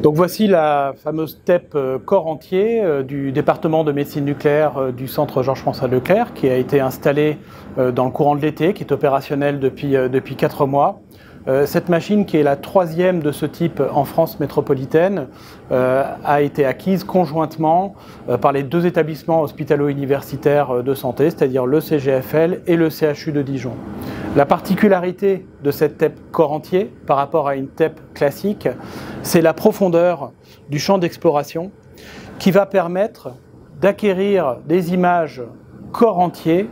Donc voici la fameuse TEP corps entier du département de médecine nucléaire du centre Georges-François Leclerc, qui a été installée dans le courant de l'été, qui est opérationnelle depuis 4 mois. Cette machine, qui est la 3e de ce type en France métropolitaine, a été acquise conjointement par les 2 établissements hospitalo-universitaires de santé, c'est-à-dire le CGFL et le CHU de Dijon. La particularité de cette TEP corps entier par rapport à une TEP classique, c'est la profondeur du champ d'exploration qui va permettre d'acquérir des images corps entier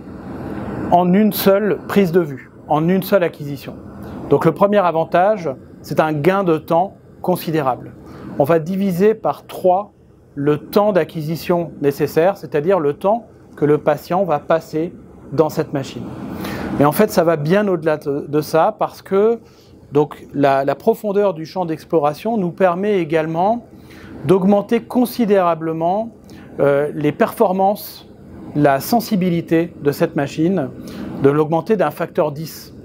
en une seule prise de vue, en une seule acquisition. Donc le premier avantage, c'est un gain de temps considérable. On va diviser par 3 le temps d'acquisition nécessaire, c'est-à-dire le temps que le patient va passer dans cette machine. Mais en fait, ça va bien au-delà de ça parce que donc, la profondeur du champ d'exploration nous permet également d'augmenter considérablement les performances, la sensibilité de cette machine, de l'augmenter d'un facteur 10.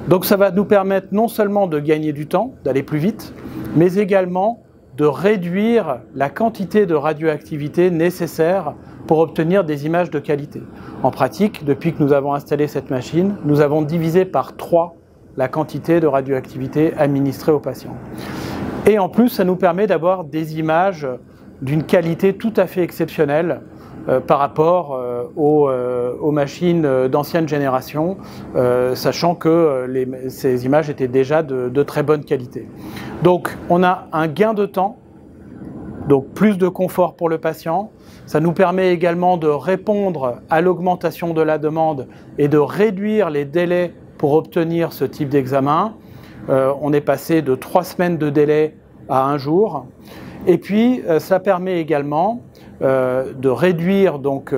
Donc ça va nous permettre non seulement de gagner du temps, d'aller plus vite, mais également de réduire la quantité de radioactivité nécessaire pour obtenir des images de qualité. En pratique, depuis que nous avons installé cette machine, nous avons divisé par 3 la quantité de radioactivité administrée aux patients. Et en plus, ça nous permet d'avoir des images d'une qualité tout à fait exceptionnelle par rapport aux machines d'ancienne génération, sachant que ces images étaient déjà de très bonne qualité. Donc on a un gain de temps, donc plus de confort pour le patient. Ça nous permet également de répondre à l'augmentation de la demande et de réduire les délais pour obtenir ce type d'examen. On est passé de 3 semaines de délai à 1 jour. Et puis, ça permet également de réduire donc,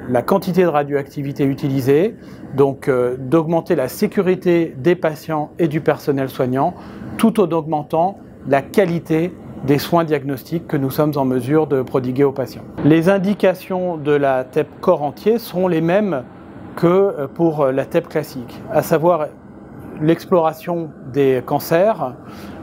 la quantité de radioactivité utilisée, donc d'augmenter la sécurité des patients et du personnel soignant, tout en augmentant la qualité des soins diagnostiques que nous sommes en mesure de prodiguer aux patients. Les indications de la TEP corps entier sont les mêmes que pour la TEP classique, à savoir l'exploration des cancers,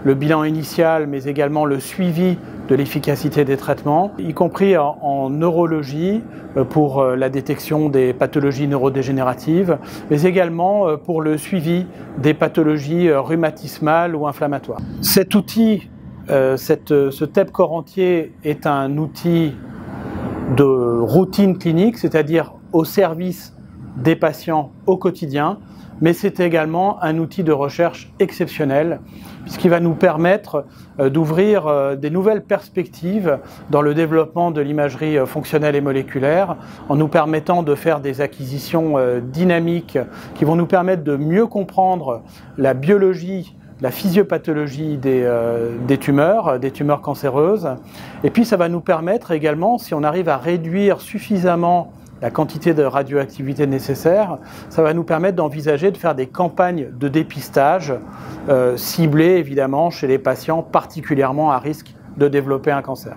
le bilan initial, mais également le suivi de l'efficacité des traitements, y compris en neurologie pour la détection des pathologies neurodégénératives, mais également pour le suivi des pathologies rhumatismales ou inflammatoires. Cet outil, ce TEP corps entier est un outil de routine clinique, c'est-à-dire au service des patients au quotidien, mais c'est également un outil de recherche exceptionnel, puisqu'il va nous permettre d'ouvrir des nouvelles perspectives dans le développement de l'imagerie fonctionnelle et moléculaire, en nous permettant de faire des acquisitions dynamiques qui vont nous permettre de mieux comprendre la biologie, la physiopathologie des tumeurs cancéreuses. Et puis ça va nous permettre également, si on arrive à réduire suffisamment la quantité de radioactivité nécessaire, ça va nous permettre d'envisager de faire des campagnes de dépistage ciblées évidemment chez les patients particulièrement à risque de développer un cancer.